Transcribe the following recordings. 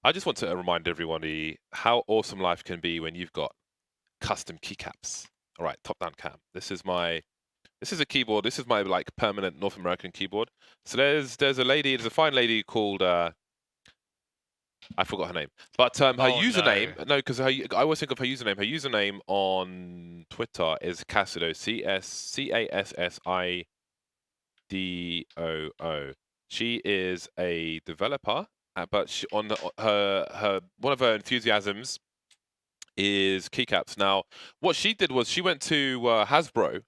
I just want to remind everybody how awesome life can be when you've got custom keycaps. All right, top-down cam. This is a keyboard. This is my like permanent North American keyboard. So there's a fine lady called I forgot her name, but her Oh, username no. no, because I always think of her username. Her username on Twitter is Cassido, CASSIDOO. She is a developer, but her one of her enthusiasms is keycaps. Now, what she did was she went to Hasbro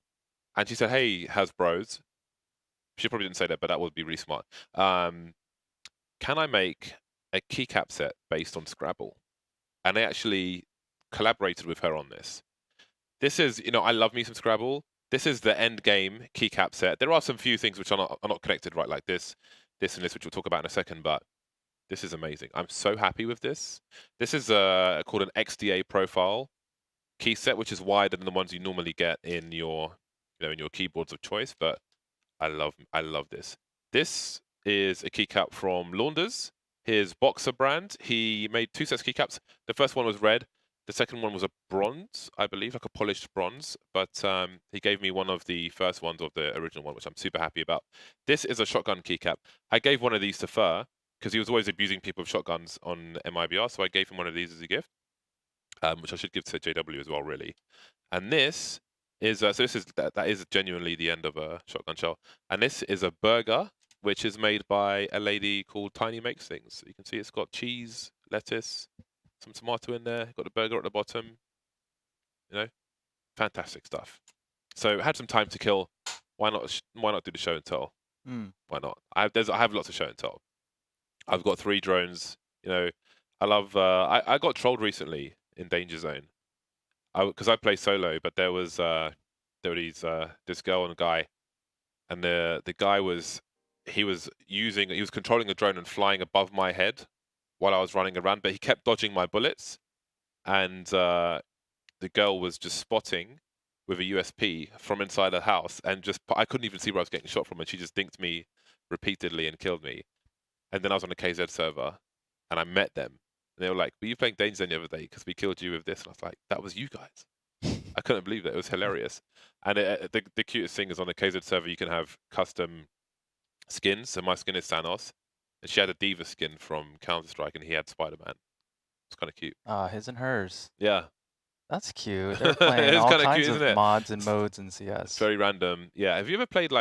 and she said, "Hey, Hasbro's." She probably didn't say that, but that would be really smart. Can I make a keycap set based on Scrabble? And they actually collaborated with her on this. This is, I love me some Scrabble. This is the end game keycap set. There are some few things which are not connected right, like this, and this, which we'll talk about in a second. But this is amazing. I'm so happy with this. This is called an XDA profile key set, which is wider than the ones you normally get in your, in your keyboards of choice. But I love this. This is a keycap from Launders, his Boxer brand. He made 2 sets of keycaps. The first one was red. The second one was a bronze, I believe, like a polished bronze. But he gave me one of the first ones of the original one, which I'm super happy about. This is a shotgun keycap. I gave one of these to Fur because he was always abusing people with shotguns on MIBR, so I gave him one of these as a gift, which I should give to JW as well, really. And this is so this is that is genuinely the end of a shotgun shell. And this is a burger which is made by a lady called Tiny Makes Things. You can see it's got cheese, lettuce, some tomato in there. Got the burger at the bottom. Fantastic stuff. So had some time to kill. Why not do the show and tell? Why not? I have lots of show and tell. I've got 3 drones. I love. I got trolled recently in Danger Zone. Because I play solo, but there were this girl and a guy, and the guy was controlling a drone and flying above my head while I was running around, but he kept dodging my bullets, and the girl was just spotting with a USP from inside her house, and I couldn't even see where I was getting shot from, and she just dinked me repeatedly and killed me. And then I was on the KZ server, and I met them. And they were like, "Were you playing Danger Zone the other day? Because we killed you with this." And I was like, "That was you guys." I couldn't believe that. It was hilarious. And the cutest thing is on the KZ server, you can have custom skins. So my skin is Thanos, and she had a Diva skin from Counter-Strike, and he had Spider-Man. It's kind of cute. His and hers. Yeah. That's cute. They're playing It's all kind of kinds cute, of isn't it? mods and modes in It's CS. very random. Yeah. Have you ever played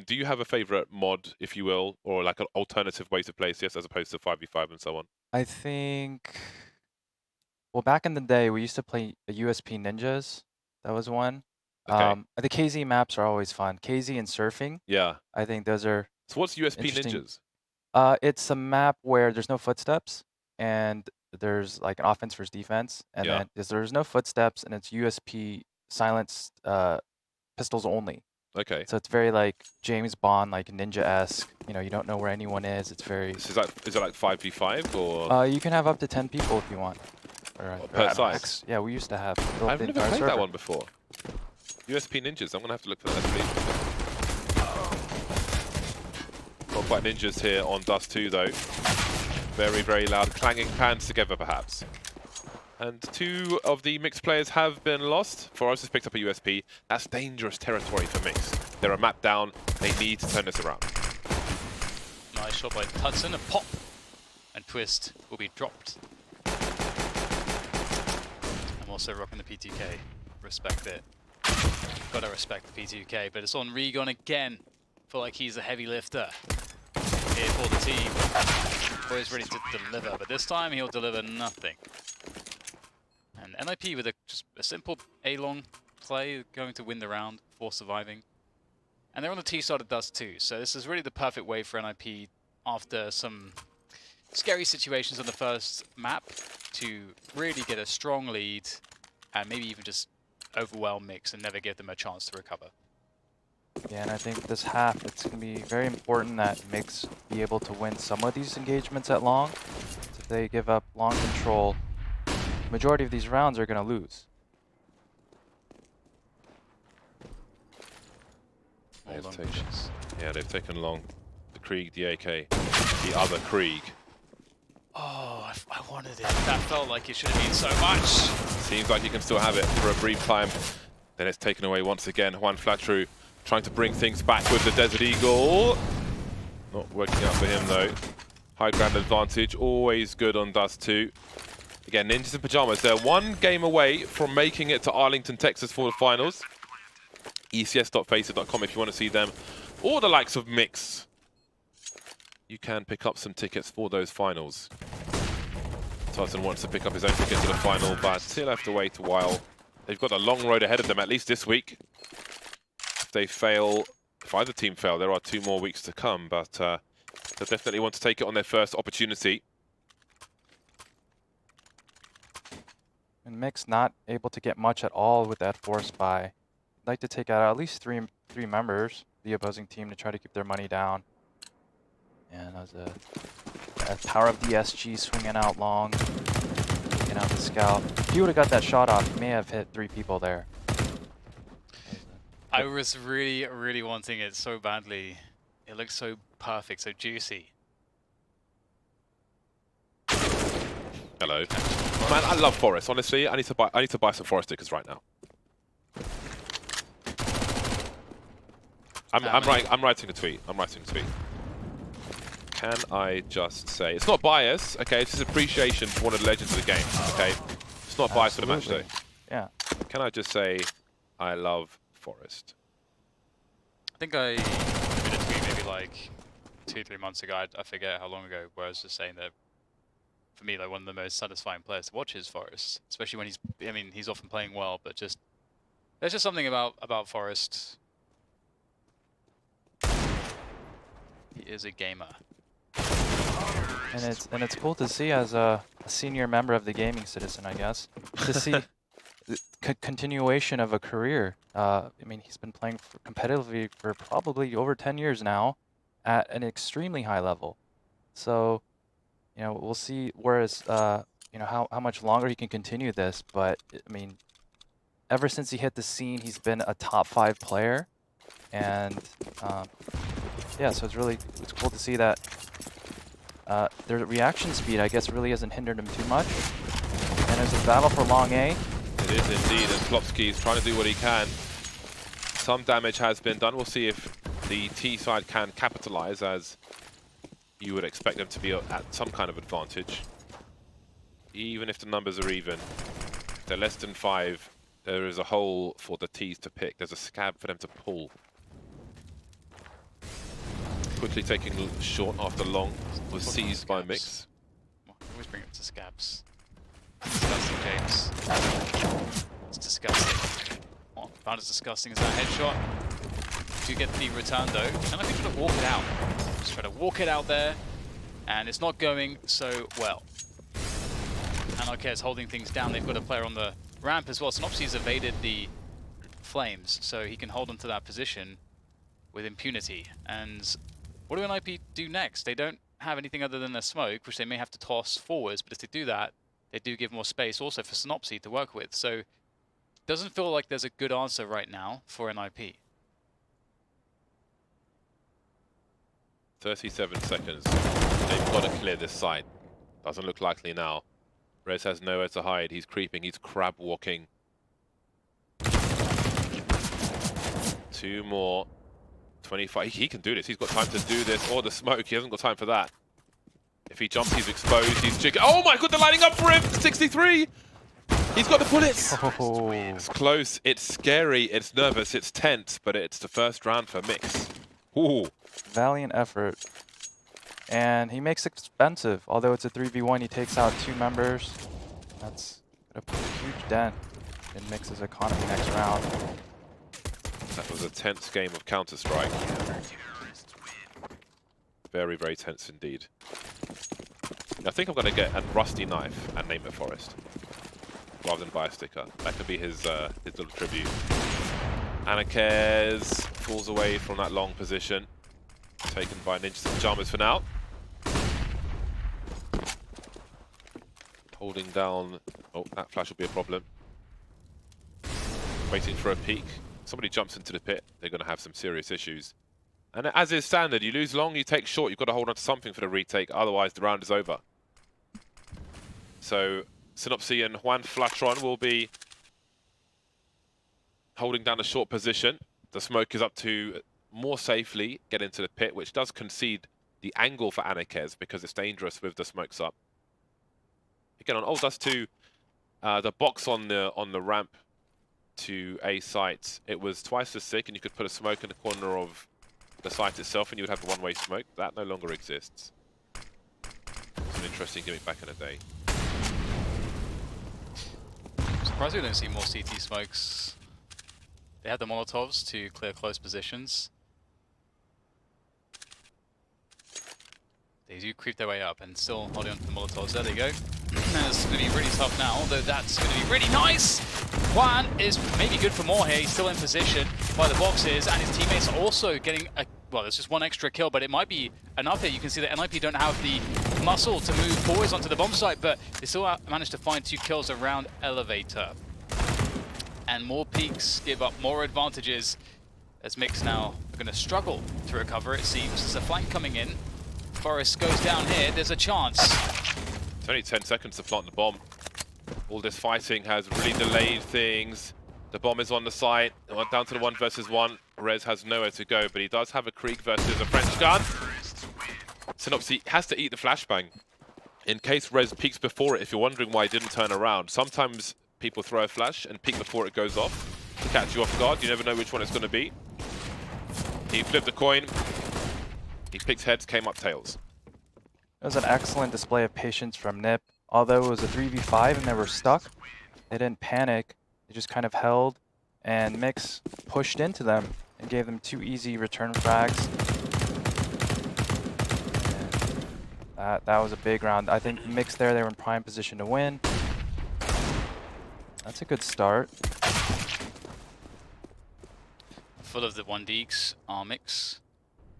do you have a favorite mod, if you will, or like an alternative way to play CS as opposed to 5v5 and so on? I think, well, back in the day, we used to play the USP Ninjas. That was one. Okay. The KZ maps are always fun. KZ and surfing. Yeah. I think those are So what's USP interesting. Ninjas? It's a map where there's no footsteps and there's like an offense versus defense, and Yeah. then there's no footsteps and it's USP silenced pistols only. Okay. So it's very like James Bond, like ninja-esque. You don't know where anyone is. It's very. So is it like 5v5 or? You can have up to 10 people if you want. Or per side? Max. Yeah, we used to have. I've never played that one before. USP Ninjas. I'm gonna have to look for that, please. Not quite ninjas here on Dust 2 though. Very, very loud, clanging pans together perhaps. And 2 of the Mix players have been lost. Forrest has picked up a USP. That's dangerous territory for Mix. They're a map down. They need to turn this around. Nice shot by Hudson. A pop. And Twist will be dropped. I'm also rocking the P2K. Respect it. Gotta respect the P2K, but it's on Regon again. Feel like he's a heavy lifter here for the team. Always ready to deliver, but this time he'll deliver nothing. And NIP with just a simple A-long play, going to win the round for surviving. And they're on the T side of Dust too, so this is really the perfect way for NIP after some scary situations on the first map to really get a strong lead and maybe even just overwhelm Mix and never give them a chance to recover. Yeah, and I think this half, it's going to be very important that Mix be able to win some of these engagements at long. So if they give up long control, majority of these rounds are going to lose. They've taken long. The Krieg, the AK, the other Krieg. Oh, wanted it. That felt like it should have been so much. Seems like you can still have it for a brief time. Then it's taken away once again. Juan Flatru trying to bring things back with the Desert Eagle. Not working out for him though. High ground advantage, always good on Dust 2. Again, Ninjas in Pajamas, they're one game away from making it to Arlington, Texas for the finals. ECS.FACEIT.com if you want to see them. Or the likes of Mix. You can pick up some tickets for those finals. Tyson wants to pick up his own ticket to the final, but he'll have to wait a while. They've got a long road ahead of them, at least this week. If they fail, if either team fail, there are 2 more weeks to come, but they'll definitely want to take it on their first opportunity. And Mix not able to get much at all with that force buy. I'd like to take out at least three members, the opposing team, to try to keep their money down. And as a power of the SG swinging out long, taking out the scout. If he would have got that shot off, he may have hit 3 people there. I was really, really wanting it so badly. It looks so perfect, so juicy. Hello. Man, I love Forest, honestly. I need to buy some Forest stickers right now. I'm writing a tweet. Can I just say, it's not bias, okay, it's just appreciation for one of the legends of the game, okay? It's not bias for the match, though. Yeah. Can I just say, I love Forest? I think I made a tweet maybe like 2-3 months ago, I forget how long ago, where I was just saying that for me, like one of the most satisfying players to watch is Forest, especially when he's often playing well, but just, there's just something about Forest. He is a gamer. And it's cool to see as a senior member of the gaming citizen, I guess, to see the continuation of a career. I mean, he's been playing competitively for probably over 10 years now, at an extremely high level. So, you know, we'll see whereas you know, how much longer he can continue this. But I mean, ever since he hit the scene, he's been a top 5 player, and yeah, so it's cool to see that. Their reaction speed, I guess, really hasn't hindered him too much. And there's a battle for long A. It is indeed, and Klopsky is trying to do what he can. Some damage has been done. We'll see if the T side can capitalize, as you would expect them to be at some kind of advantage. Even if the numbers are even, if they're less than 5, there is a hole for the T's to pick. There's a scab for them to pull. Quickly taking short after long was seized by Mix. Always bring it to scabs. Disgusting, James. It's disgusting. What about as disgusting as that headshot? Do get the return though, and I think we're gonna walk it out. Just try to walk it out there, and it's not going so well. And okay, it's holding things down. They've got a player on the ramp as well. Synopsy's evaded the flames, so he can hold onto that position with impunity. And what do NIP do next? They don't have anything other than their smoke, which they may have to toss forwards, but if they do that, they do give more space also for Synopsy to work with. So it doesn't feel like there's a good answer right now for NIP. 37 seconds. They've got to clear this side. Doesn't look likely now. Rez has nowhere to hide. He's creeping. He's crab walking. 2 more. 25. He can do this. He's got time to do this. Or the smoke. He hasn't got time for that. If he jumps, he's exposed. He's jigging. Oh my god, they're lining up for him! 63! He's got the bullets! Oh. It's close. It's scary. It's nervous. It's tense. But it's the first round for Mix. Ooh. Valiant effort. And he makes it expensive. Although it's a 3v1, he takes out 2 members. That's gonna put a huge dent in Mix's economy next round. That was a tense game of Counter-Strike. Very, very tense indeed. I think I'm going to get a rusty knife and name it Forest, rather than buy a sticker. That could be his little tribute. Anakez falls away from that long position. Taken by Ninjas in Pajamas for now. Holding down... Oh, that flash will be a problem. Waiting for a peek. Somebody jumps into the pit, they're going to have some serious issues. And as is standard, you lose long, you take short, you've got to hold on to something for the retake, otherwise the round is over. So Synopsy and Juan Flatron will be holding down a short position. The smoke is up to more safely get into the pit, which does concede the angle for Anarchez because it's dangerous with the smokes up. Again, on Old Dust 2, the box on the ramp to a site, it was twice as thick, and you could put a smoke in the corner of the site itself, and you would have a one-way smoke. That no longer exists. It's an interesting gimmick back in the day. I'm surprised we don't see more CT smokes. They have the Molotovs to clear close positions. They do creep their way up and still holding on to the Molotovs. There they go. It's going to be really tough now, although that's going to be really nice. Juan is maybe good for more here. He's still in position by the boxes, and his teammates are also getting a... Well, there's just one extra kill, but it might be enough here. You can see that NIP don't have the muscle to move forwards onto the bomb site, but they still managed to find 2 kills around Elevator. And more peaks give up more advantages, as Mix now are going to struggle to recover, it seems. There's a flank coming in. Forrest goes down here. There's a chance. It's only 10 seconds to plant the bomb. All this fighting has really delayed things. The bomb is on the site. Down to the 1 versus 1. Rez has nowhere to go, but he does have a Krieg versus a French gun. Synopsy has to eat the flashbang in case Rez peeks before it, if you're wondering why he didn't turn around. Sometimes people throw a flash and peek before it goes off to catch you off guard. You never know which one it's going to be. He flipped the coin. He picked heads, came up tails. It was an excellent display of patience from NIP. Although it was a 3v5 and they were stuck, they didn't panic. They just kind of held, and Mix pushed into them and gave them 2 easy return frags. And that was a big round. I think Mix there, they were in prime position to win. That's a good start. Full of the 1Ds are Mix.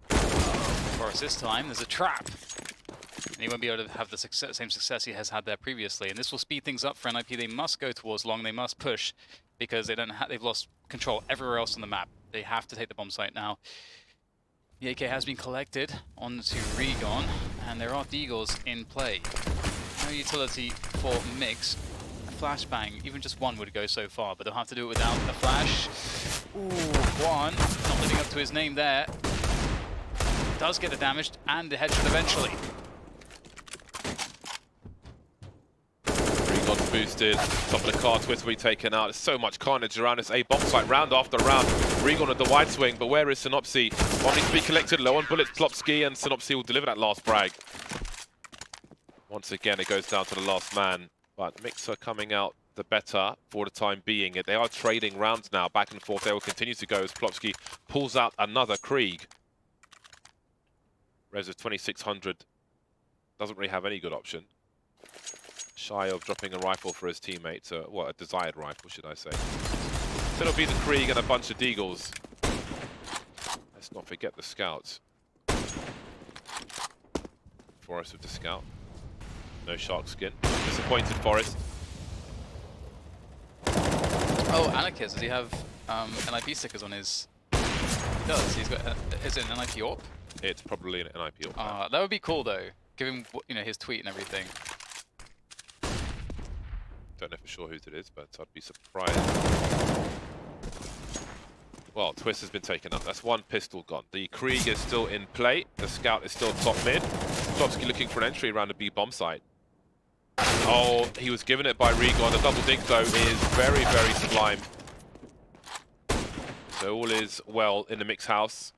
For us this time, there's a trap. And he won't be able to have the same success he has had there previously. And this will speed things up for NIP. They must go towards long. They must push because they've lost control everywhere else on the map. They have to take the bomb site now. The AK has been collected onto Regon, and there are Deagles in play. No utility for Mix. A flashbang, even just one would go so far, but they'll have to do it without the flash. Ooh, Juan not living up to his name there. Does get the damage and the headshot eventually. Regon's boosted. Top of the car, Twist will be taken out. There's so much carnage around this A bomb site, round after round. Regon at the wide swing, but where is Synopsy? One needs to be collected, low on bullets, Plopsky, and Synopsy will deliver that last frag. Once again, it goes down to the last man, but Mix are coming out the better for the time being. They are trading rounds now, back and forth. They will continue to go as Plopsky pulls out another Krieg. Rez of 2600 doesn't really have any good option. Shy of dropping a rifle for his teammates, well, a desired rifle, should I say. So it'll be the Krieg and a bunch of Deagles. Let's not forget the scouts. Forrest with the scout. No shark skin. Disappointed Forrest. Oh, Anarchist, does he have NIP stickers on his... He does. He's got... is it an NIP AWP? It's probably an NIP AWP. That would be cool, though. Give him, you know, his tweet and everything. Don't know for sure whose it is, but I'd be surprised. Well, Twist has been taken up. That's one pistol gone. The Krieg is still in play. The scout is still top mid. Plopsky looking for an entry around the B bomb site. Oh, he was given it by Regon. The double dig, though, is very, very sublime. So all is well in the Mix house.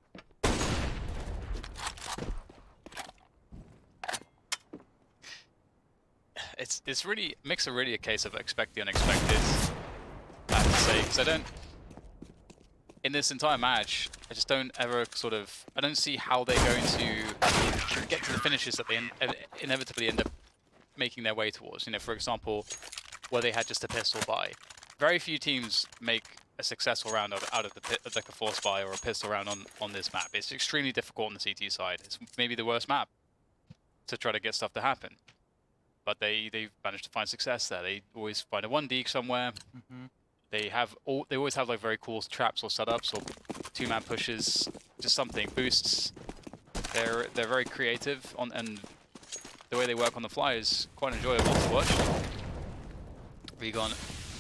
It's really... Mix are really a case of expect the unexpected, I have to say, because I don't... In this entire match, I just don't ever sort of... I don't see how they're going to get to the finishes that they inevitably end up making their way towards. You know, for example, where they had just a pistol buy. Very few teams make a successful round out of the pit, like a force buy or a pistol round on this map. It's extremely difficult on the CT side. It's maybe the worst map to try to get stuff to happen. But they've managed to find success there. They always find a 1D somewhere. They always have like very cool traps or setups or 2-man pushes, just something boosts. They're very creative and the way they work on the fly is quite enjoyable to watch. Regon,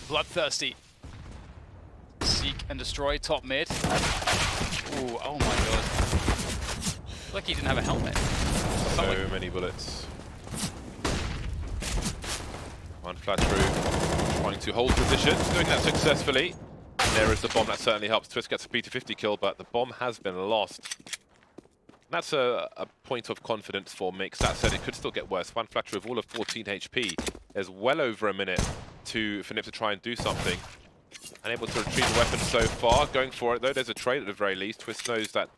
bloodthirsty. Seek and destroy top mid. Ooh, oh my god. Like he didn't have a helmet. So many bullets. One flash through, trying to hold position, doing that successfully. And there is the bomb, that certainly helps. Twist gets a P250 kill, but the bomb has been lost. That's a point of confidence for Mix. That said, it could still get worse. One flash through of all of 14 HP. There's well over a minute for Nip to try and do something. Unable to retrieve the weapon so far. Going for it though, there's a trade at the very least. Twist knows that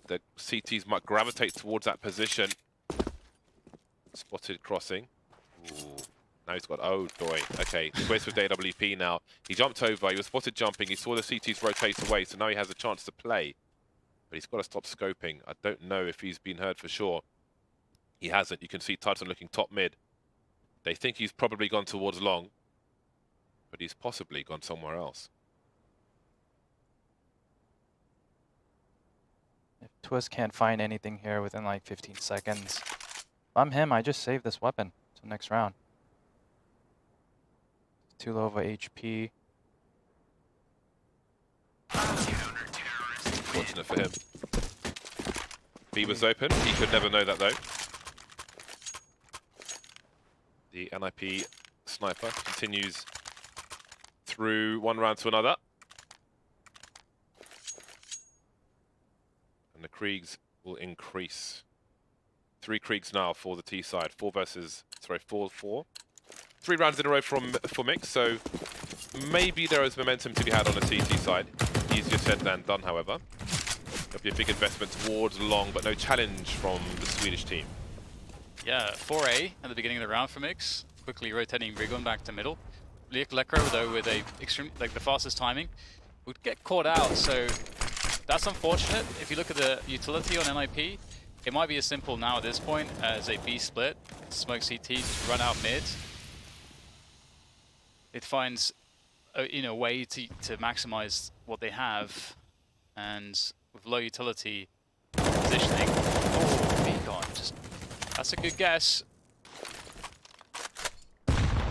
the CTs might gravitate towards that position. Spotted crossing. Ooh. Now he's got, oh boy, okay, Twist with AWP now. He jumped over, he was spotted jumping, he saw the CTs rotate away, so now he has a chance to play. But he's got to stop scoping. I don't know if he's been heard for sure. He hasn't. You can see Titan looking top mid. They think he's probably gone towards long, but he's possibly gone somewhere else. If Twist can't find anything here within like 15 seconds, if I'm him, I just save this weapon till next round. Too low of a HP. Fortunate for him. B was open. He could never know that though. The NIP sniper continues through one round to another. And the Kriegs will increase. 3 Kriegs now for the T side. 4. 3 rounds in a row for Mix, so maybe there is momentum to be had on the TT side. Easier said than done, however. There'll be a big investment towards long, but no challenge from the Swedish team. Yeah, 4A at the beginning of the round for Mix. Quickly rotating Rigon back to middle. Lekro, though, with a extreme, like the fastest timing, would get caught out, so that's unfortunate. If you look at the utility on NIP, it might be as simple now at this point as a B split, smoke CT, just run out mid. It finds a way to maximize what they have, and with low utility positioning. Oh, Beacon, that's a good guess.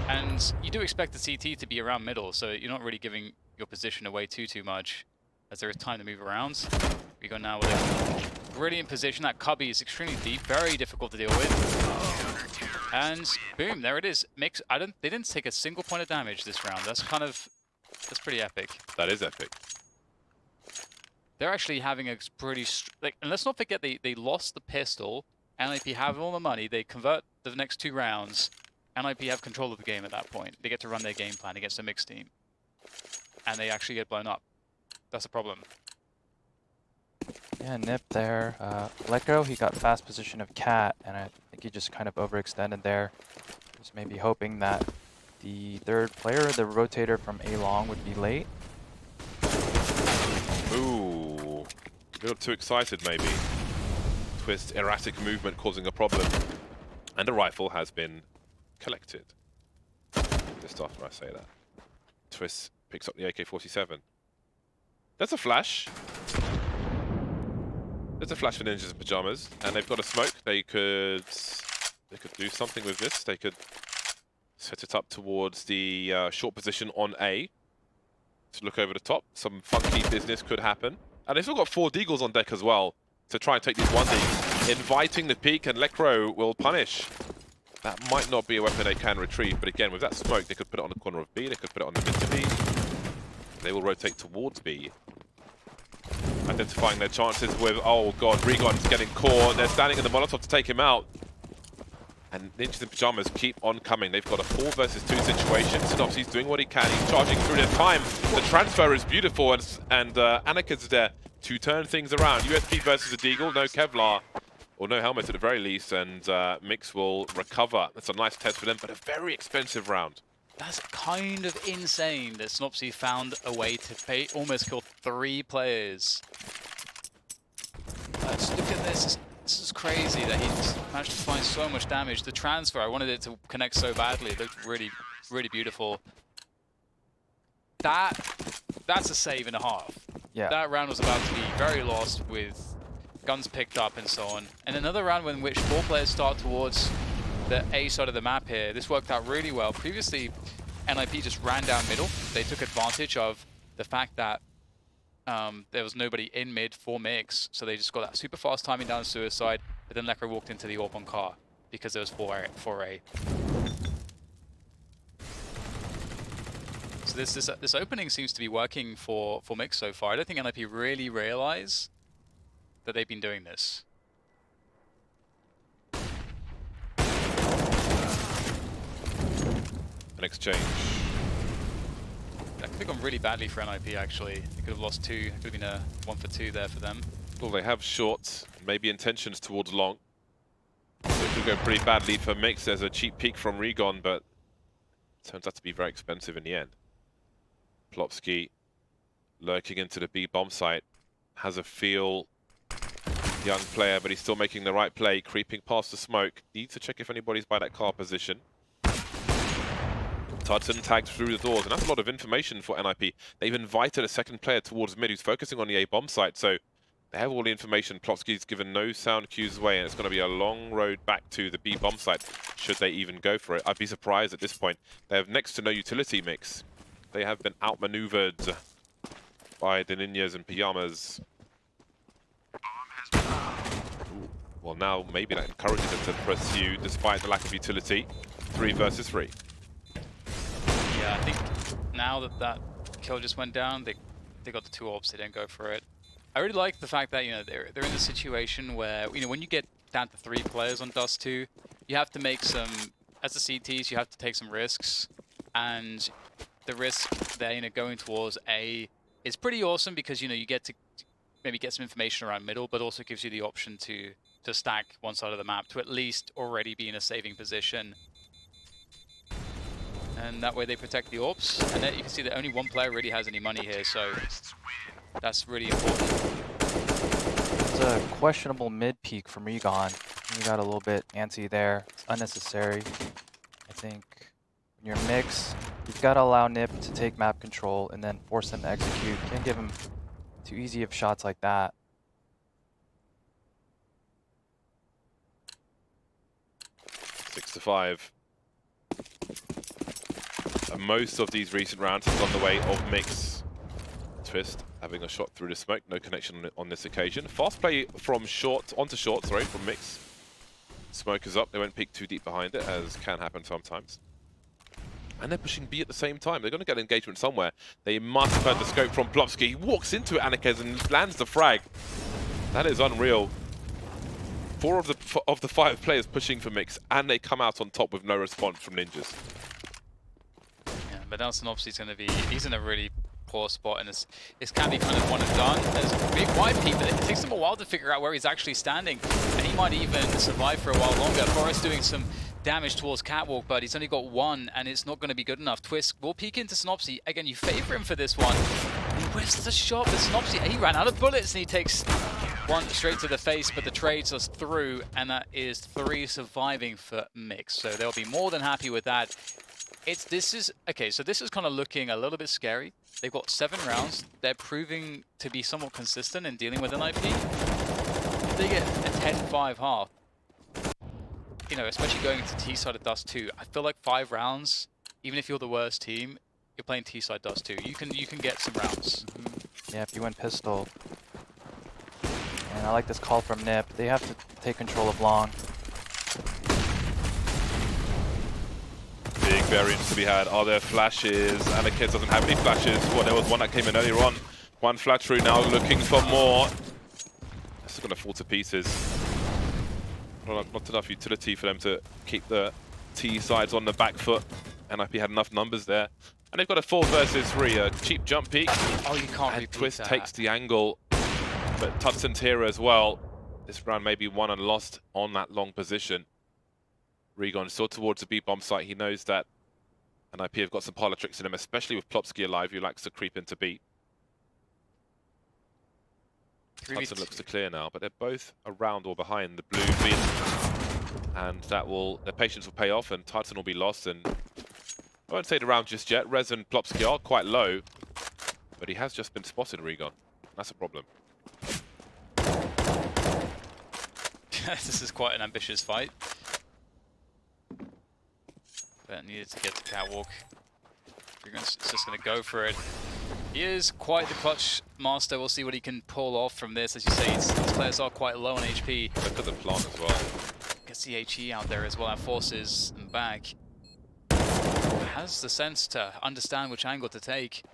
And you do expect the CT to be around middle, so you're not really giving your position away too much, as there is time to move around. We go now with a brilliant position. That cubby is extremely deep, very difficult to deal with. And boom, there it is. Mix. They didn't take a single point of damage this round. That's pretty epic. That is epic. They're actually having a pretty and let's not forget they lost the pistol. NIP have all the money. They convert the next 2 rounds. NIP have control of the game at that point. They get to run their game plan against a mixed team, and they actually get blown up. That's a problem. Yeah, Nip there. Lekro, he got fast position of Cat, and I think he just kind of overextended there. Just maybe hoping that the third player, the rotator from A-Long, would be late. Ooh, a little too excited maybe. Twist, erratic movement causing a problem. And a rifle has been collected. Just after I say that. Twist picks up the AK-47. There's a flash. There's a flash for Ninjas in Pajamas, and they've got a smoke. They could do something with this. They could set it up towards the short position on A. To look over the top. Some funky business could happen. And they've still got 4 Deagles on deck as well to try and take these 1Ds. Inviting the peek, and Lekro will punish. That might not be a weapon they can retrieve, but again, with that smoke, they could put it on the corner of B, they could put it on the mid to B. They will rotate towards B. Identifying their chances with, oh god, Regon's getting caught. They're standing in the Molotov to take him out. And Ninjas in Pajamas keep on coming. They've got a 4 versus 2 situation. Synopsy's doing what he can. He's charging through their time. The transfer is beautiful, and Anika's there to turn things around. USP versus a Deagle, no Kevlar, or no helmet at the very least, and Mix will recover. That's a nice test for them, but a very expensive round. That's kind of insane that Synopsy found a way to almost kill 3 players. Let's look at this. This is crazy that he managed to find so much damage. The transfer, I wanted it to connect so badly. It looked really, really beautiful. That's a save and a half. Yeah. That round was about to be very lost with guns picked up and so on. And another round in which 4 players start towards the A side of the map here. This worked out really well. Previously, NIP just ran down middle. They took advantage of the fact that there was nobody in mid for Mix, so they just got that super fast timing down suicide, but then Lekro walked into the AWP on car because there was 4A. So this opening seems to be working for Mix so far. I don't think NIP really realize that they've been doing this. An exchange. That could have gone really badly for NIP, actually. They could have lost 2. It could have been a 1 for 2 there for them. Well, they have short, maybe intentions towards long. So it could go pretty badly for Mix. There's a cheap peek from Regon, but it turns out to be very expensive in the end. Plopsky lurking into the B bomb site. Has a feel. Young player, but he's still making the right play. Creeping past the smoke. Needs to check if anybody's by that car position. Tudson tagged through the doors, and that's a lot of information for NIP. They've invited a second player towards mid who's focusing on the A bomb site, so they have all the information. Plopsky's given no sound cues away, and it's going to be a long road back to the B bomb site, should they even go for it. I'd be surprised at this point. They have next to no utility Mix. They have been outmaneuvered by the Ninjas and Pyjamas. Ooh. Well, now maybe that encourages them to pursue despite the lack of utility. 3 versus 3. Yeah, I think now that that kill just went down, they got the 2 orbs, they didn't go for it. I really like the fact that, you know, they're in a situation where, you know, when you get down to 3 players on Dust 2, you have to make some, as the CTs, you have to take some risks, and the risk there, you know, going towards A is pretty awesome because, you know, you get to maybe get some information around middle, but also gives you the option to stack one side of the map to at least already be in a saving position. And that way they protect the orbs. And then you can see that only 1 player really has any money here, so that's really important. It's a questionable mid peek from Regon. You got a little bit antsy there. It's unnecessary. I think in your Mix, you've got to allow NIP to take map control and then force them to execute. Can't give them too easy of shots like that. Six to 5. And most of these recent rounds have gone the way of Mix. Twist having a shot through the smoke, no connection on this occasion. Fast play from short, onto short, sorry, from Mix. Smoke is up, they won't peek too deep behind it, as can happen sometimes. And they're pushing B at the same time. They're going to get engagement somewhere. They must have heard the scope from Plopsky. He walks into it, Anikez, and lands the frag. That is unreal. 4 of the 5 players pushing for Mix, and they come out on top with no response from Ninjas. Yeah, but Nelson obviously is going to be, he's in a really poor spot, and this can be kind of one and done. There's a big wide peak, but it takes him a while to figure out where he's actually standing, and he might even survive for a while longer. Forrest doing some damage towards Catwalk, but he's only got 1, and it's not going to be good enough. Twist will peek into Synopsy. Again, you favor him for this one. He whiffs the shot, but Synopsy, he ran out of bullets, and he takes 1 straight to the face, but the trades us through, and that is 3 surviving for Mix. So they'll be more than happy with that. This is kind of looking a little bit scary. They've got 7 rounds. They're proving to be somewhat consistent in dealing with an IP. If they get a 10-5 half, you know, especially going into T-side of Dust 2, I feel like 5 rounds, even if you're the worst team, you're playing T-side Dust 2. You can get some rounds. Yeah, if you win pistol. And I like this call from NIP. They have to take control of long. Big variance to be had. Are there flashes? Anikez doesn't have any flashes. Well, there was one that came in earlier on. 1 flat through now, looking for more. This is going to fall to pieces. Not enough utility for them to keep the T sides on the back foot. NIP had enough numbers there. And they've got a 4 versus 3, a cheap jump peek. Oh, you can't and repeat Twist that. takes the angle, but Tudson's here as well. This round may be won and lost on that long position. Regon still towards the B bomb site. He knows that NIP have got some parlor tricks in him, especially with Plopsky alive, who likes to creep into B. Tudson looks to clear now, but they're both around or behind the blue bin. And that will, their patience will pay off, and Tudson will be lost. And I won't say the round just yet. Rez and Plopsky are quite low, but he has just been spotted, Regon. That's a problem. This is quite an ambitious fight. but needed to get to catwalk. It's just going to go for it. He is quite the clutch master. We'll see what he can pull off from this. As you say, these players are quite low on HP. Look at the plant as well. Gets the HE out there as well, and forces them back. Has the sense to understand which angle to take.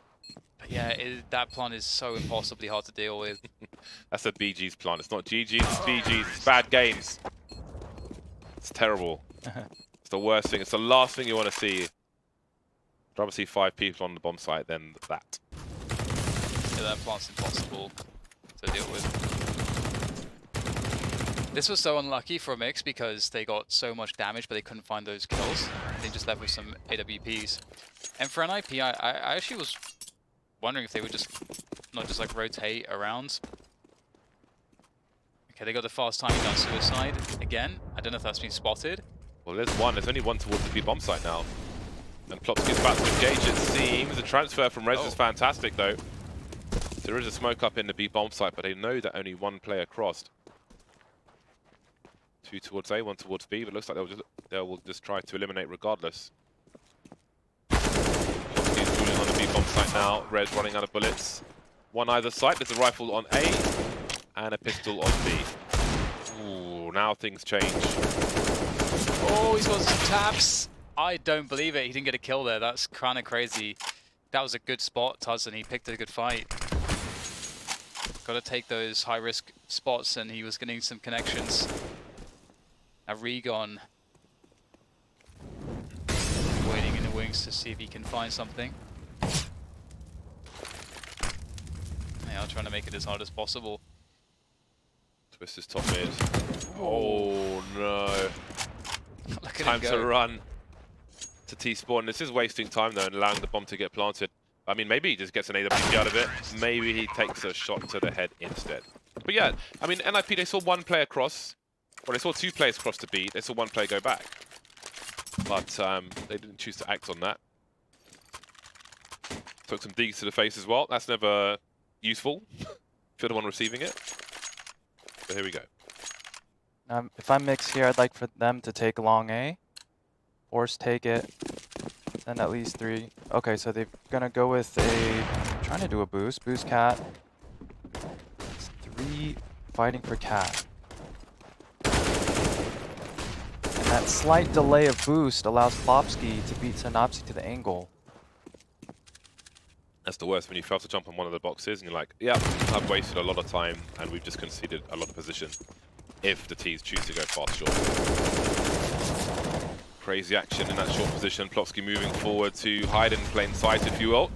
But yeah, that plant is so impossibly hard to deal with. That's a BG's plant. It's not GG's, it's BG's. It's bad games. It's terrible. It's the worst thing. It's the last thing you want to see. I'd rather see 5 people on the bomb site than that. Yeah, that plant's impossible to deal with. This was so unlucky for Mix because they got so much damage, but they couldn't find those kills. They just left with some AWPs. And for NIP, I actually was wondering if they would just not just like rotate around. Okay, they got the fast timing down suicide again. I don't know if that's been spotted. Well, there's one. There's only one towards the B bomb site now. And Plopsky's about to engage, it seems. The transfer from Rez is fantastic, though. There is a smoke up in the B bomb site, but they know that only one player crossed. 2 towards A, 1 towards B, but it looks like they will just try to eliminate regardless. Plopsky's moving on the B bomb site now. Rez running out of bullets. One either side. There's a rifle on A and a pistol on B. Ooh, now things change. Oh, he's got some taps. I don't believe it. He didn't get a kill there. That's kind of crazy. That was a good spot, Tuz, and he picked a good fight. Got to take those high-risk spots, and he was getting some connections. Now Regon waiting in the wings to see if he can find something. They are trying to make it as hard as possible. Twist is top mid. Oh no. Look at Time him go. to run to T-spawn. This is wasting time though and allowing the bomb to get planted. I mean, maybe he just gets an AWP out of it. Maybe he takes a shot to the head instead. But yeah, I mean, NIP, they saw one player cross. Well, they saw 2 players cross to B. They saw 1 player go back. But they didn't choose to act on that. Took some digs to the face as well. That's never useful if you're the one receiving it. So here we go. If I'm Mix here, I'd like for them to take long A. Force take it. Send at least 3. Okay, so they're gonna go with a... trying to do a boost. Boost Cat. It's 3 fighting for Cat. And that slight delay of boost allows Plopsky to beat Synopsy to the angle. That's the worst, when you fail to jump on one of the boxes and you're like, yeah, I've wasted a lot of time and we've just conceded a lot of position if the T's choose to go fast short. Crazy action in that short position. Plopsky moving forward to hide in plain sight, if you will.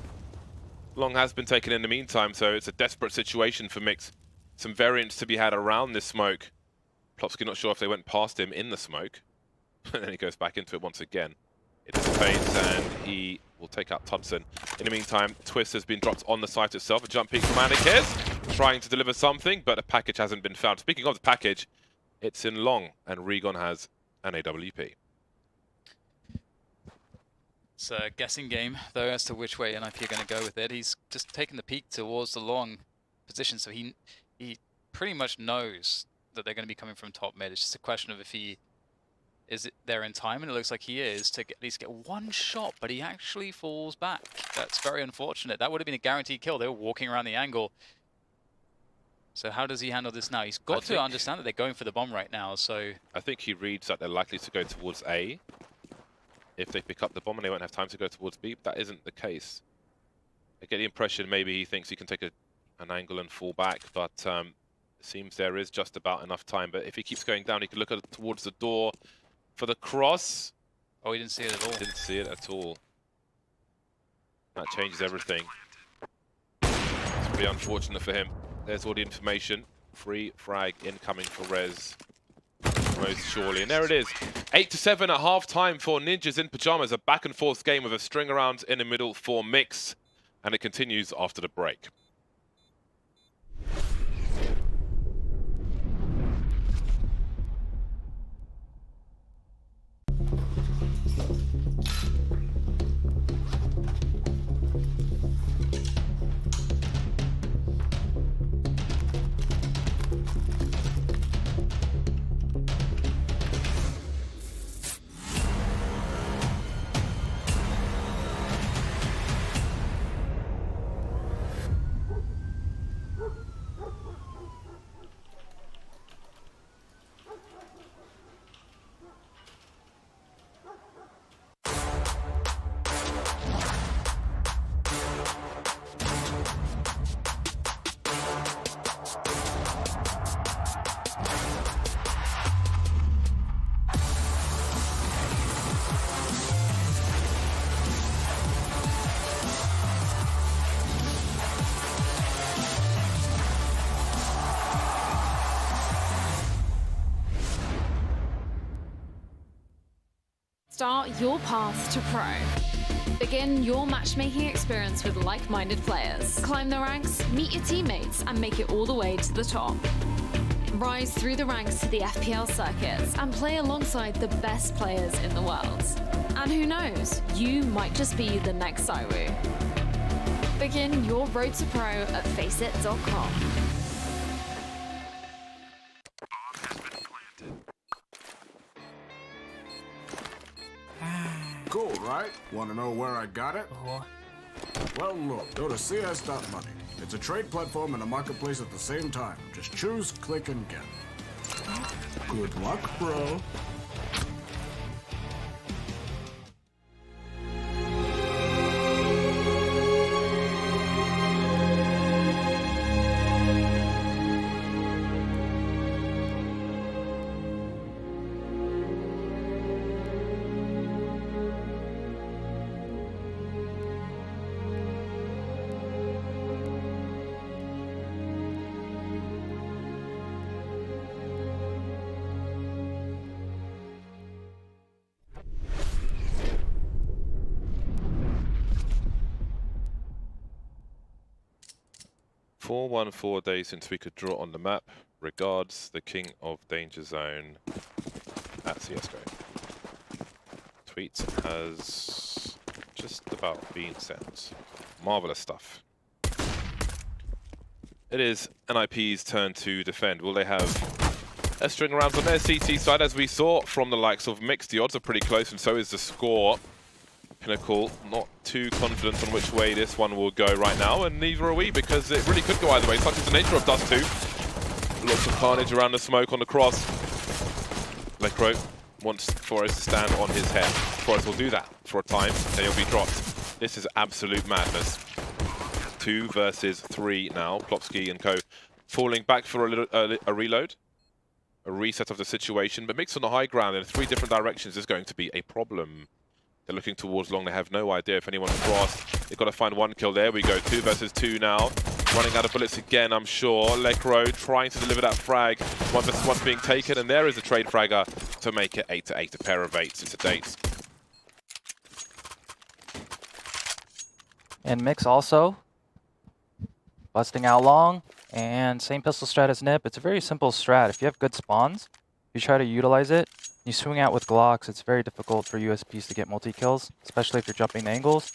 Long has been taken in the meantime, so it's a desperate situation for Mix. Some variance to be had around this smoke. Plopsky not sure if they went past him in the smoke. And then he goes back into it once again. It dissipates and he will take out Tudson. In the meantime, Twist has been dropped on the site itself. A jump peek from Anikez, trying to deliver something, but a package hasn't been found. Speaking of the package, it's in Long, and Regon has an AWP. It's a guessing game, though, as to which way NIP are going to go with it. He's just taken the peek towards the Long position, so he pretty much knows that they're going to be coming from top mid. It's just a question of if he is there in time, and it looks like he is, to at least get 1 shot, but he actually falls back. That's very unfortunate. That would have been a guaranteed kill. They were walking around the angle. So how does he handle this now? He's got to understand that they're going for the bomb right now, so... I think he reads that they're likely to go towards A if they pick up the bomb and they won't have time to go towards B, but that isn't the case. I get the impression maybe he thinks he can take an angle and fall back, but it seems there is just about enough time. But if he keeps going down, he can look towards the door for the cross. Oh, he didn't see it at all. Didn't see it at all. That changes everything. It's pretty unfortunate for him. There's all the information. Free frag incoming for Rez. Most surely. And there it is. 8-7 at half-time for Ninjas in Pyjamas. A back-and-forth game with a string around in the middle for Mix. And it continues after the break. Start your path to pro. Begin your matchmaking experience with like-minded players. Climb the ranks, meet your teammates, and make it all the way to the top. Rise through the ranks to the FPL circuits and play alongside the best players in the world. And who knows, you might just be the next Zywoo. Begin your road to pro at FACEIT.com. Cool, right? Want to know where I got it? Well, look, go to cs.money. It's a trade platform and a marketplace at the same time. Just choose, click, and get. Good luck, bro. "414 days since we could draw on the map. Regards, the king of Danger Zone at CSGO." Tweet has just about been sent. Marvelous stuff. It is NIP's turn to defend. Will they have a string around on their CT side? As we saw from the likes of Mix, the odds are pretty close, and so is the score. Pinnacle not too confident on which way this one will go right now, and neither are we, because it really could go either way. Such is the nature of Dust 2. Lots of carnage around the smoke on the cross. Lecro wants Forrest to stand on his head. Forrest will do that for a time, then he'll be dropped. This is absolute madness. 2 versus 3 now. Plopsky and co falling back for a reload. A reset of the situation, but Mix on the high ground in 3 different directions is going to be a problem. They're looking towards long. They have no idea if anyone's crossed. They've got to find 1 kill. There we go. 2 versus 2 now. Running out of bullets again, I'm sure. Lecro trying to deliver that frag. 1 versus 1 being taken, and there is a trade fragger to make it 8-8. A pair of 8s. It's a date. And Mix also busting out long, and same pistol strat as Nip. It's a very simple strat. If you have good spawns, you try to utilize it. You swing out with Glocks, it's very difficult for USPs to get multi-kills, especially if you're jumping the angles.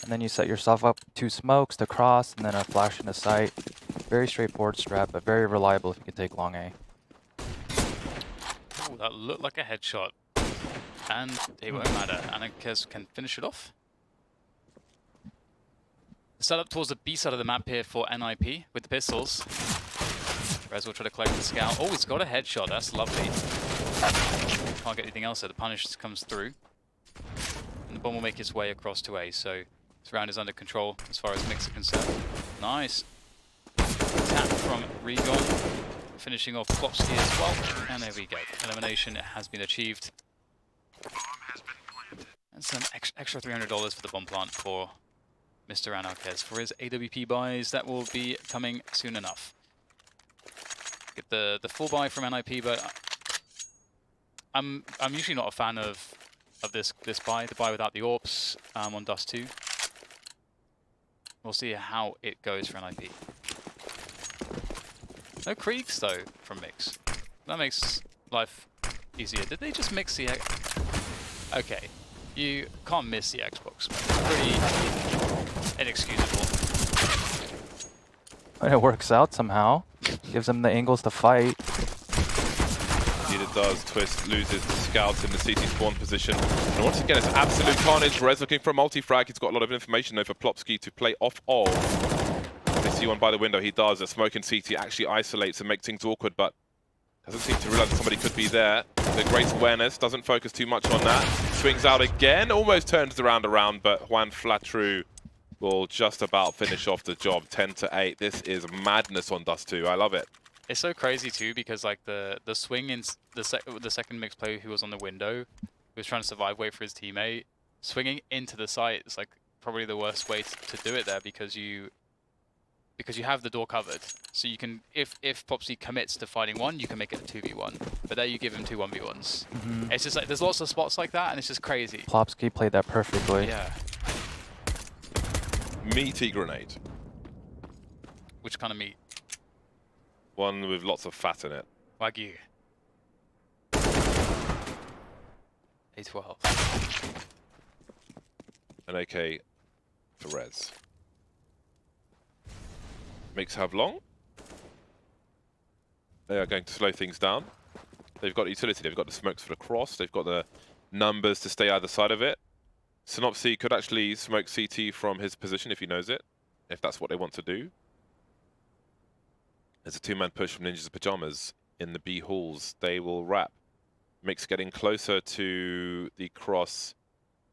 And then you set yourself up 2 smokes to cross, and then a flash into sight. Very straightforward strat, but very reliable if you can take long A. Oh, that looked like a headshot. And it won't matter. Anarchist can finish it off. Set up towards the B side of the map here for NIP with the pistols. Rez will try to collect the scout. Oh, he's got a headshot. That's lovely. Can't get anything else, so the punish comes through. And the bomb will make its way across to A, so this round is under control as far as Mix are concerned. Nice. Tap from Regon. Finishing off Plopsky as well. And there we go. Elimination has been achieved. And some extra $300 for the bomb plant for Mr. Anarquez for his AWP buys. That will be coming soon enough. Get the full buy from NIP, but I'm usually not a fan of this buy, the buy without the AWPs on Dust 2. We'll see how it goes for NIP. No Kriegs though from Mix. That makes life easier. Did they just mix the Okay, you can't miss the Xbox. Pretty inexcusable. And it works out somehow. Gives them the angles to fight. Indeed it does. Twist loses the scouts in the CT spawn position. And once again, it's absolute carnage. Rez looking for a multi-frag. He's got a lot of information though for Plopsky to play off of. They see one by the window. He does. A smoke in CT actually isolates and makes things awkward, but doesn't seem to realize that somebody could be there. The great awareness, doesn't focus too much on that. Swings out again, almost turns the round around, but Juan Flatru will just about finish off the job. 10-8. This is madness on Dust 2. I love it. It's so crazy too, because like the swing in the second Mix player who was on the window, who was trying to survive, wait for his teammate, swinging into the site is like probably the worst way to do it there, because you because you have the door covered. So you can, if Popsy commits to fighting one, you can make it a 2v1. But there you give him 2 1v1s. It's just like, there's lots of spots like that, and it's just crazy. Plopsky played that perfectly. Yeah. Meaty grenade. Which kind of meat? One with lots of fat in it. Wagyu. A12. An AK for Rez. Mix have long. They are going to slow things down. They've got utility, they've got the smokes for the cross, they've got the numbers to stay either side of it. Synopsy could actually smoke CT from his position if he knows it, if that's what they want to do. There's a 2-man push from Ninjas of Pajamas in the B halls. They will wrap. Mix getting closer to the cross.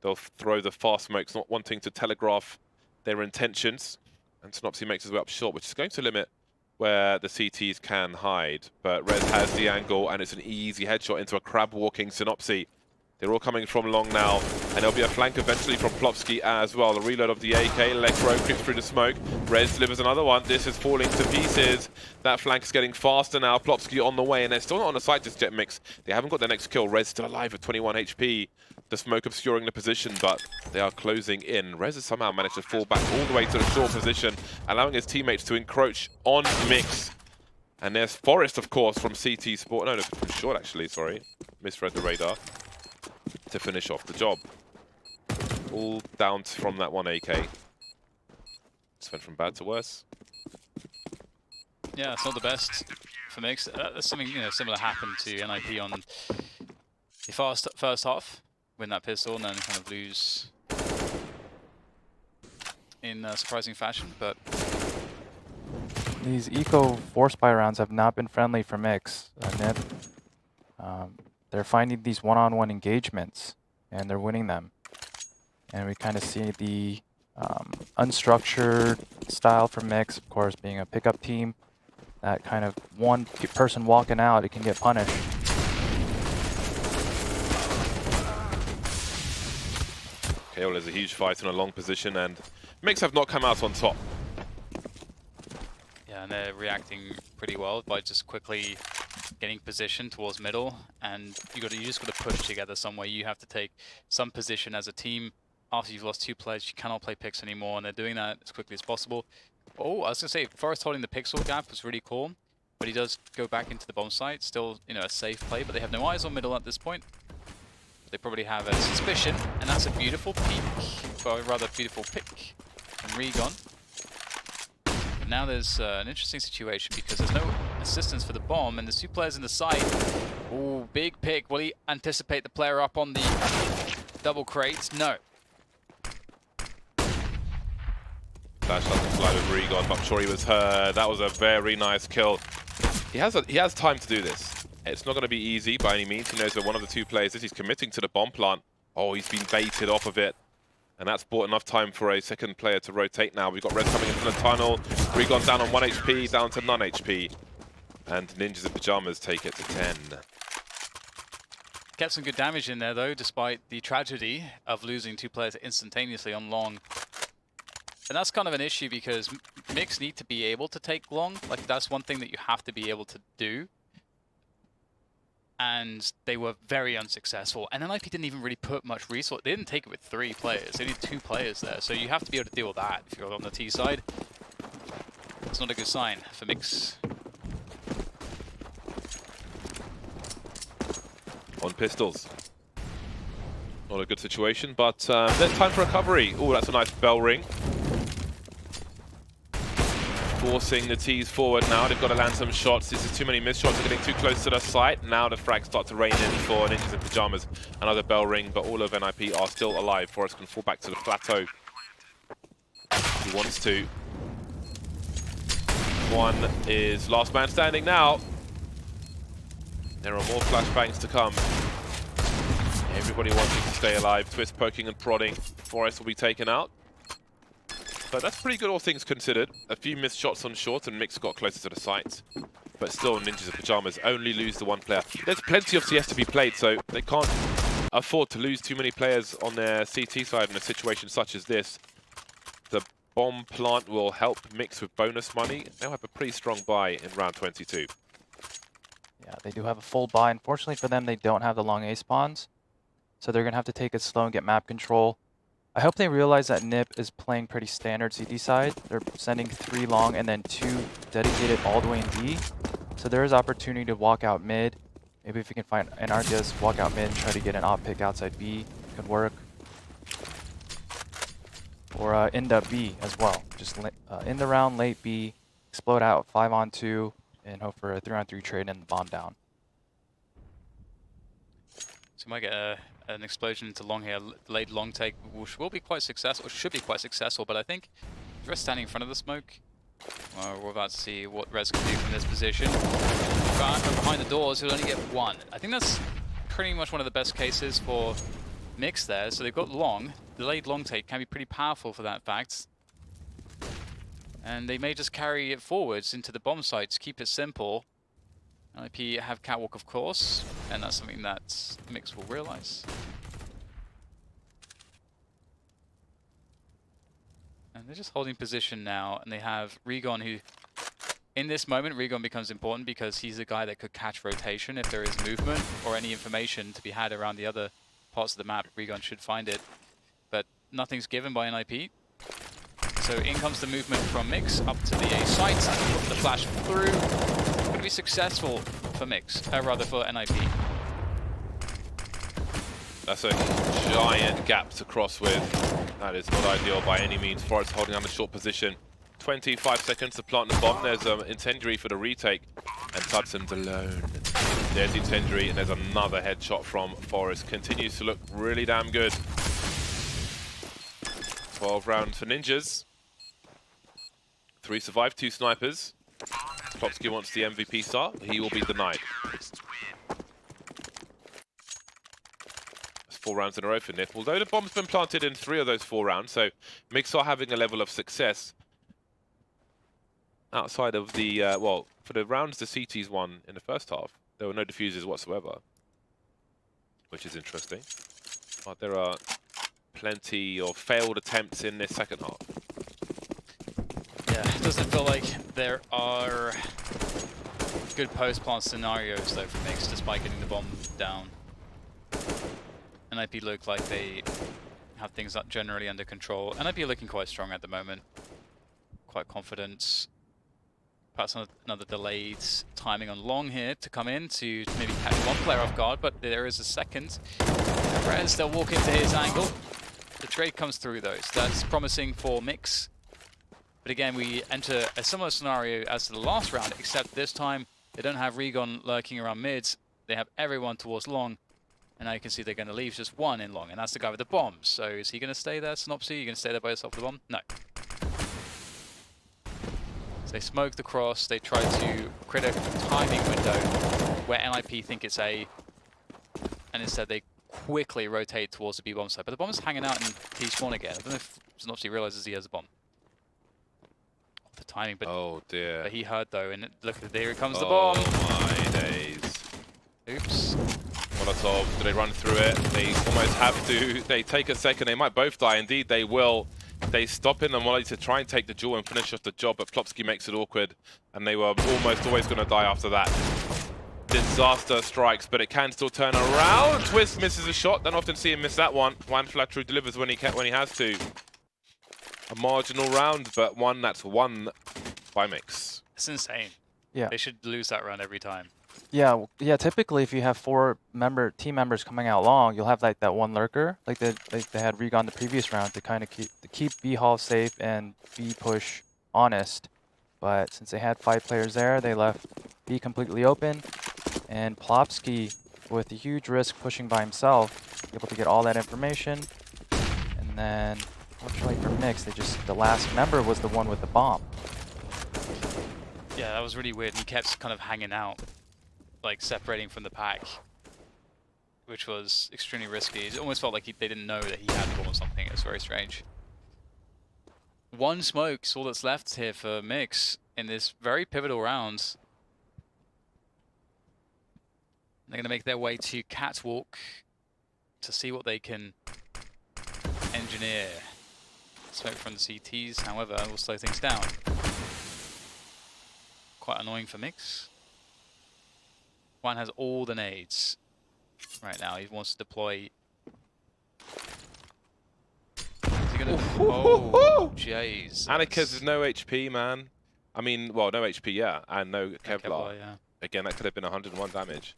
They'll throw the fast smokes, not wanting to telegraph their intentions. And Synopsy makes his way up short, which is going to limit where the CTs can hide. But Rez has the angle, and it's an easy headshot into a crab-walking Synopsy. They're all coming from long now, and there'll be a flank eventually from Plopsky as well. The reload of the AK, Electro creeps through the smoke. Rez delivers another one. This is falling to pieces. That flank is getting faster now. Plopsky on the way, and they're still not on the site just yet, Mix. They haven't got their next kill. Rez still alive with 21 HP. The smoke obscuring the position, but they are closing in. Rez has somehow managed to fall back all the way to the short position, allowing his teammates to encroach on Mix. And there's Forest, of course, from CT Sport. No, from short, actually, sorry. Misread the radar. To finish off the job. All down from that one AK. Just went from bad to worse. Yeah, it's not the best for Mix. There's something similar happened to NIP on the first half. Win that pistol and then kind of lose in surprising fashion. But these Eco 4-spy rounds have not been friendly for Mix. Nip. They're finding these one-on-one engagements, and they're winning them. And we kind of see the unstructured style for Mix, of course, being a pickup team. That kind of one person walking out, it can get punished. Okay, well, there's a huge fight in a long position, and Mix have not come out on top. yeah, and they're reacting pretty well by just quickly getting position towards middle, and you just got to push together somewhere. You have to take some position as a team. After you've lost 2 players, you cannot play picks anymore, and they're doing that as quickly as possible. Oh, I was gonna say, Forrest holding the pixel gap was really cool, but he does go back into the bomb site. Still, a safe play, but they have no eyes on middle at this point. They probably have a suspicion, and that's a beautiful peek, or rather beautiful pick from Regon. But now there's an interesting situation because there's no assistance for the bomb, and there's 2 players in the site. Oh, big pick. Will he anticipate the player up on the double crates? No. Flash doesn't slide with Regon, but I'm sure he was heard. That was a very nice kill. He has time to do this. It's not going to be easy by any means. He knows that one of the 2 players is. He's committing to the bomb plant. Oh, he's been baited off of it. And that's bought enough time for a second player to rotate now. We've got Rez coming in from the tunnel. Regon down on 1 HP, down to none HP. And Ninjas in Pajamas take it to 10. Kept some good damage in there, though, despite the tragedy of losing 2 players instantaneously on long. And that's kind of an issue because Mix need to be able to take long. Like, that's one thing that you have to be able to do. And they were very unsuccessful. And NIP didn't even really put much resource. They didn't take it with 3 players. They need 2 players there. So you have to be able to deal with that if you're on the T side. It's not a good sign for Mix. On pistols. Not a good situation, but there's time for recovery. Oh, that's a nice bell ring. Forcing the T's forward now. They've got to land some shots. This is too many missed shots. They're getting too close to the site. Now the frags start to rain in for Ninjas in Pajamas. Another bell ring, but all of NIP are still alive. Forrest can fall back to the plateau. He wants to. One is last man standing now. There are more flashbangs to come. Everybody wanting to stay alive. Twist poking and prodding. Forrest will be taken out. But that's pretty good, all things considered. A few missed shots on short, and Mix got closer to the site. But still, Ninjas in Pajamas only lose the 1 player. There's plenty of CS to be played, so they can't afford to lose too many players on their CT side in a situation such as this. The bomb plant will help mix with bonus money. They'll have a pretty strong buy in round 22. Yeah, they do have a full buy. Unfortunately for them, they don't have the long A spawns. So they're going to have to take it slow and get map control. I hope they realize that NIP is playing pretty standard CT side. They're sending 3 long and then 2 dedicated all the way in D. So there is opportunity to walk out mid. Maybe if we can find an Argus, walk out mid and try to get an op pick outside B. Could work. Or end up B as well. Just in the round, late B, explode out 5-on-2, and hope for a 3-on-3 trade and the bomb down. So we might get an explosion into long here. Late long take, which will be quite successful, or should be quite successful, but I think if we're standing in front of the smoke, we're about to see what Rez can do from this position. Behind the doors, he'll only get 1. I think that's pretty much one of the best cases for Mix there. So they've got long. The late long take can be pretty powerful for that fact. And they may just carry it forwards into the bomb sites, keep it simple. NIP have catwalk, of course, and that's something that Mix will realize. And they're just holding position now, and they have Regon, who, in this moment, Regon becomes important because he's a guy that could catch rotation if there is movement or any information to be had around the other parts of the map. Regon should find it, but nothing's given by NIP. So in comes the movement from Mix up to the A site, the flash through. Going to be successful for Mix, rather for NIP. That's a giant gap to cross with. That is not ideal by any means. Forest holding down the short position. 25 seconds to plant the bomb. There's an incendiary for the retake, and Tudson's alone. There's the incendiary, and there's another headshot from Forest. Continues to look really damn good. 12 rounds for Ninjas. 3 survive, 2 snipers. Klopsky wants the MVP start. He will be denied. That's 4 rounds in a row for NIP. Although the bomb's been planted in 3 of those 4 rounds, so Mix are having a level of success. Outside of the, well, for the rounds the CTs won in the first half, there were no diffusers whatsoever, which is interesting. But there are plenty of failed attempts in this second half. Yeah, it doesn't feel like there are good post-plant scenarios though for Mix, despite getting the bomb down. NIP look like they have things generally under control. NIP are looking quite strong at the moment, quite confident. Perhaps another delayed timing on long here to come in to maybe catch one player off guard, but there is a second. Rez, they'll walk into his angle. The trade comes through though, so that's promising for Mix. But again, we enter a similar scenario as to the last round, except this time they don't have Regon lurking around mids. They have everyone towards long, and now you can see they're going to leave just one in long, and that's the guy with the bomb. So is he going to stay there, Synopsy? You going to stay there by yourself with the bomb? No. So they smoke the cross. They try to create a timing window where NIP think it's A, and instead they quickly rotate towards the B bomb side. But the bomb is hanging out in T-spawn again. I don't know if Synopsy realizes he has a bomb. The timing, but oh dear. But he heard though, and look, there comes the bomb. Oh my days. Oops. Molotov, do they run through it? They almost have to. They take a second, they might both die. Indeed, they will. They stop in the molly to try and take the duel and finish off the job, but Klopsky makes it awkward, and they were almost always going to die after that. Disaster strikes, but it can still turn around. Twist misses a shot, don't often see him miss that one. Juan Flatru delivers when he has to. A marginal round, but one that's won by Mix. It's insane. Yeah. They should lose that round every time. Yeah, yeah. Typically, if you have 4 team members coming out long, you'll have like that one lurker, like they had Regon the previous round to kind of keep B Hall safe and B push honest. But since they had 5 players there, they left B completely open, and Plopsky, with a huge risk pushing by himself, able to get all that information, and then. Unfortunately for Mix, the last member was the one with the bomb. Yeah, that was really weird. He kept kind of hanging out, like separating from the pack, which was extremely risky. It almost felt like they didn't know that he had the bomb or something. It was very strange. One smoke's all that's left here for Mix in this very pivotal round. They're going to make their way to Catwalk to see what they can engineer. Smoke from the CTs, however, will slow things down. Quite annoying for Mix. One has all the nades right now. He wants to deploy. Is he gonna? Oh, jeez. Annika's is no HP, man. I mean, well, no HP, yeah, and no Kevlar. Yeah. Again, that could have been 101 damage.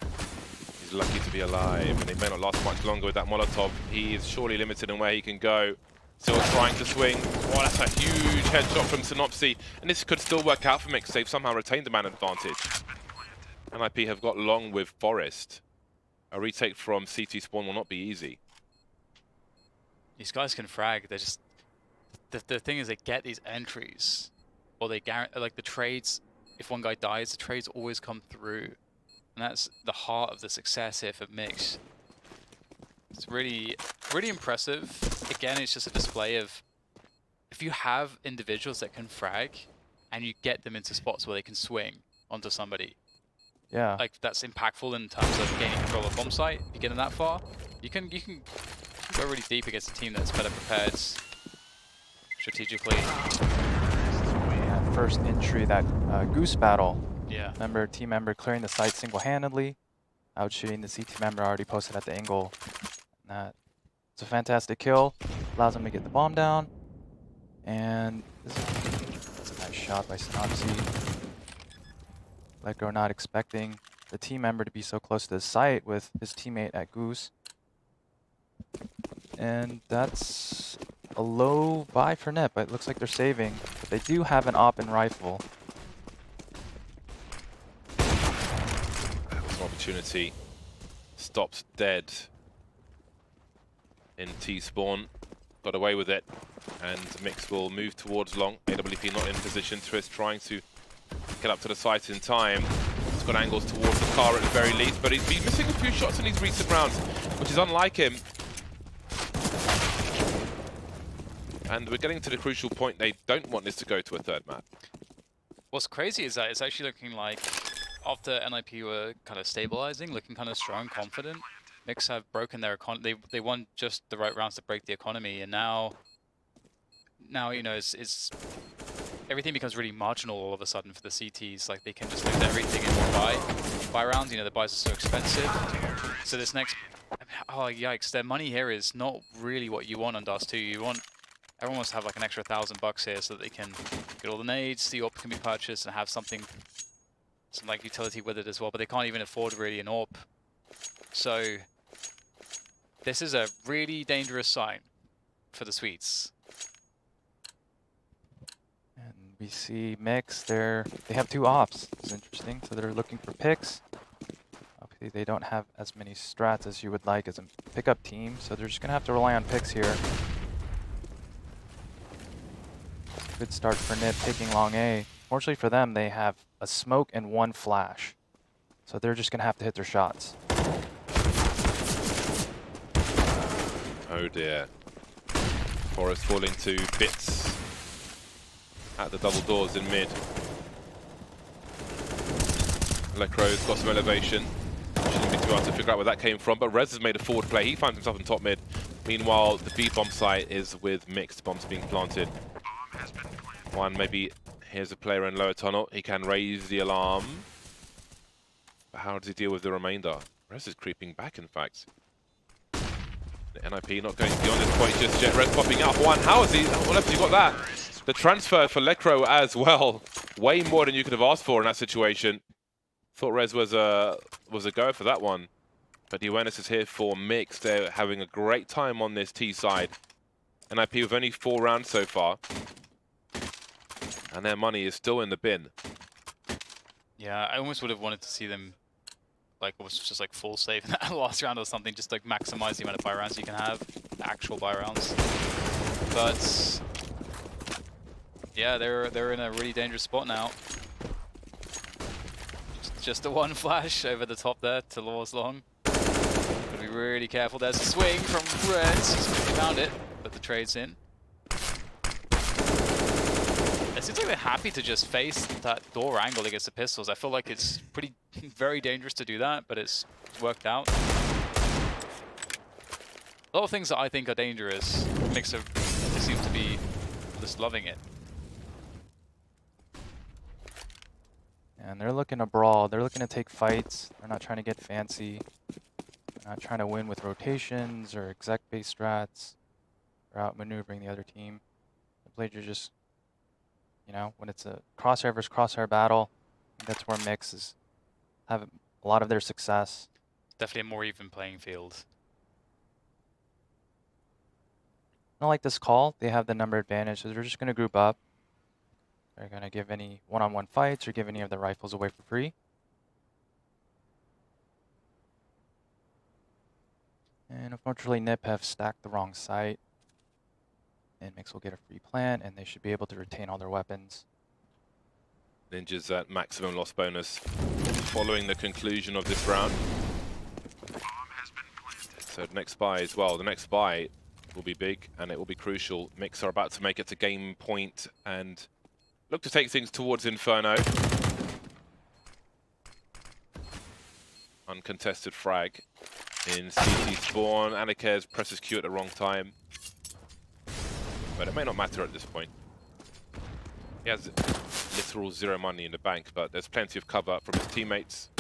He's lucky to be alive, and he may not last much longer with that Molotov. He is surely limited in where he can go. Still trying to swing. Oh, that's a huge headshot from Synopsy. And this could still work out for Mix. They've somehow retained the man advantage. NIP have got long with Forest. A retake from CT spawn will not be easy. These guys can frag. They're just the thing is they get these entries, or they guarantee like the trades. If one guy dies, the trades always come through, and that's the heart of the success here for Mix. It's really impressive. Again, it's just a display of if you have individuals that can frag, and you get them into spots where they can swing onto somebody. Yeah. Like that's impactful in terms of gaining control of bomb site. If you get them that far, you can go really deep against a team that's better prepared strategically. Yeah, first entry, that Goose battle. Yeah. Team member clearing the site single-handedly, out shooting the CT member already posted at the angle. It's a fantastic kill. Allows him to get the bomb down. And that's a nice shot by Synopsy. Lekro not expecting the team member to be so close to the site with his teammate at Goose. And that's a low buy for Nip. It looks like they're saving, but they do have an op and rifle. Opportunity. Stopped dead in T-spawn. Got away with it. And Mix will move towards long. AWP not in position. Twist trying to get up to the site in time. He's got angles towards the car at the very least, but he's been missing a few shots in these recent rounds, which is unlike him. And we're getting to the crucial point. They don't want this to go to a third map. What's crazy is that it's actually looking like after NIP were kind of stabilizing, looking kind of strong, confident, Mix have broken their economy. They won just the right rounds to break the economy, and now you know it's everything becomes really marginal all of a sudden for the CTs. Like they can just loot everything in one buy rounds. You know the buys are so expensive. So this next, oh yikes! Their money here is not really what you want on Dust 2. You want everyone wants to have like an extra $1,000 here so that they can get all the nades, the AWP can be purchased, and have some like utility with it as well. But they can't even afford really an AWP. So this is a really dangerous sign for the Swedes. And we see Mix, they have two ops. It's interesting. So they're looking for picks. Obviously they don't have as many strats as you would like as a pickup team, so they're just gonna have to rely on picks here. Good start for Nip taking long A. Fortunately for them, they have a smoke and one flash. So they're just gonna have to hit their shots. Oh dear. Forest falling to bits at the double doors in mid. Lekro's got some elevation. Shouldn't be too hard to figure out where that came from, but Rez has made a forward play. He finds himself in top mid. Meanwhile, the B bomb site is with Mixed bombs being planted. One, maybe here's a player in lower tunnel. He can raise the alarm. But how does he deal with the remainder? Rez is creeping back, in fact. NIP not going beyond this point just yet. Rez popping up one. How has he? What else has he got that? The transfer for Lekro as well. Way more than you could have asked for in that situation. Thought Rez was a go for that one. But the awareness is here for Mix. They're having a great time on this T side. NIP with only 4 rounds so far. And their money is still in the bin. Yeah, I almost would have wanted to see them like almost just like full save in that last round or something, just like maximize the amount of buy rounds you can have, actual buy rounds. But yeah, they're in a really dangerous spot now. Just the one flash over the top there to Law's long. Gotta be really careful. There's a swing from Reds. He's found it, but the trade's in. It seems like they're happy to just face that door angle against the pistols. I feel like it's very dangerous to do that, but it's worked out. A lot of things that I think are dangerous, they seem to be just loving it. And they're looking to brawl. They're looking to take fights. They're not trying to get fancy. They're not trying to win with rotations or exec-based strats or outmaneuvering the other team. The players are just, you know, when it's a crosshair versus crosshair battle, that's where Mix is have a lot of their success. Definitely a more even playing field. I don't like this call. They have the number advantage, so they're just going to group up. They're going to give any one-on-one fights or give any of their rifles away for free. And unfortunately, Nip have stacked the wrong site. And Mix will get a free plant, and they should be able to retain all their weapons. Ninjas at maximum loss bonus following the conclusion of this round. So the next buy as well. The next buy will be big and it will be crucial. Mix are about to make it to game point and look to take things towards Inferno. Uncontested frag in CT spawn. Anikez presses Q at the wrong time. But it may not matter at this point. He has literal zero money in the bank, but there's plenty of cover from his teammates.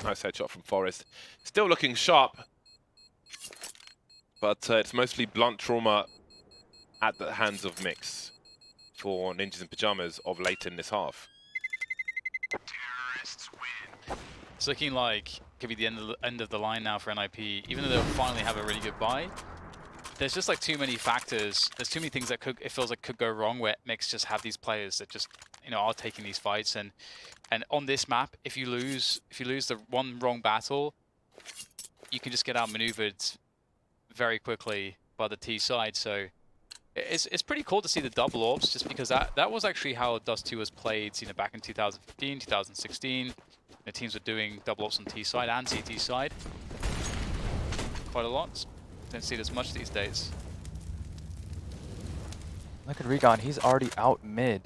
Nice headshot from Forest. Still looking sharp, but it's mostly blunt trauma at the hands of Mix for Ninjas in Pyjamas of late in this half. It's looking like it could be the end of the line now for NIP, even though they'll finally have a really good buy. There's just like too many factors. There's too many things that it feels like could go wrong where Mix just have these players that just, you know, are taking these fights. And on this map, if you lose the one wrong battle, you can just get outmaneuvered very quickly by the T side. So it's pretty cool to see the double orbs, just because that was actually how Dust 2 was played, you know, back in 2015, 2016. The teams were doing double ops on T side and CT side quite a lot. Don't see it as much these days. Look at Regon, he's already out mid.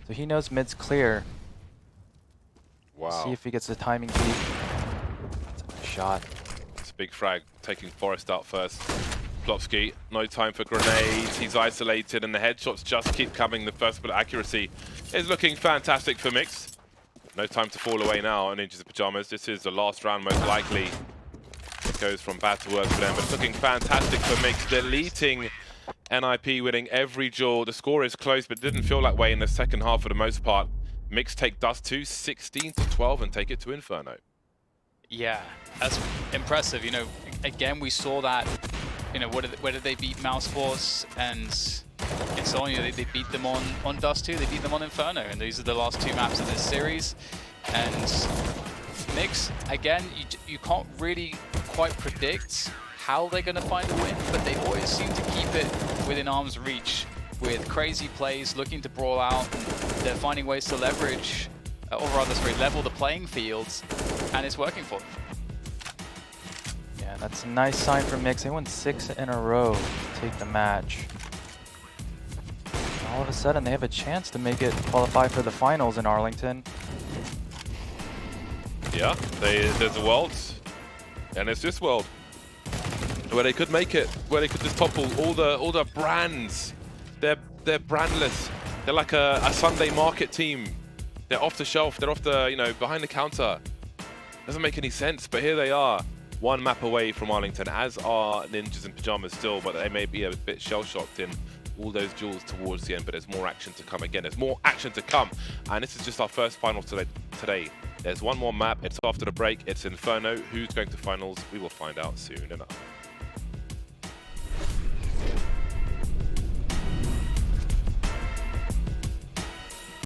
So he knows mid's clear. Wow. See if he gets the timing beat. That's a nice shot. It's a big frag, taking Forest out first. Plopsky, no time for grenades. He's isolated and the headshots just keep coming. The first bullet accuracy is looking fantastic for Mix. No time to fall away now on Ninjas in Pyjamas. This is the last round most likely. It goes from bad to worse for them, but it's looking fantastic for Mix. Deleting NIP, winning every duel. The score is close, but didn't feel that way in the second half for the most part. Mix take Dust 2, 16-12, and take it to Inferno. Yeah, that's impressive. You know, again, we saw that, you know, where did they beat Mouse Force and so on? You know, they beat them on Dust 2, they beat them on Inferno, and these are the last two maps of this series. And Mix, again, you can't really quite predict how they're going to find a win, but they always seem to keep it within arm's reach with crazy plays, looking to brawl out. They're finding ways to leverage, or rather, sorry, level the playing fields, and it's working for them. Yeah, that's a nice sign for Mix. They won 6 in a row to take the match. All of a sudden, they have a chance to make it qualify for the finals in Arlington. Yeah, there's a world, and it's this world where they could make it, where they could just topple all the brands. They're brandless. They're like a Sunday market team. They're off the shelf. They're off the, you know, behind the counter. Doesn't make any sense, but here they are, one map away from Arlington, as are Ninjas in Pyjamas still, but they may be a bit shell-shocked in all those duels towards the end, but there's more action to come again. There's more action to come, and this is just our first final today. There's one more map. It's after the break. It's Inferno. Who's going to finals? We will find out soon enough.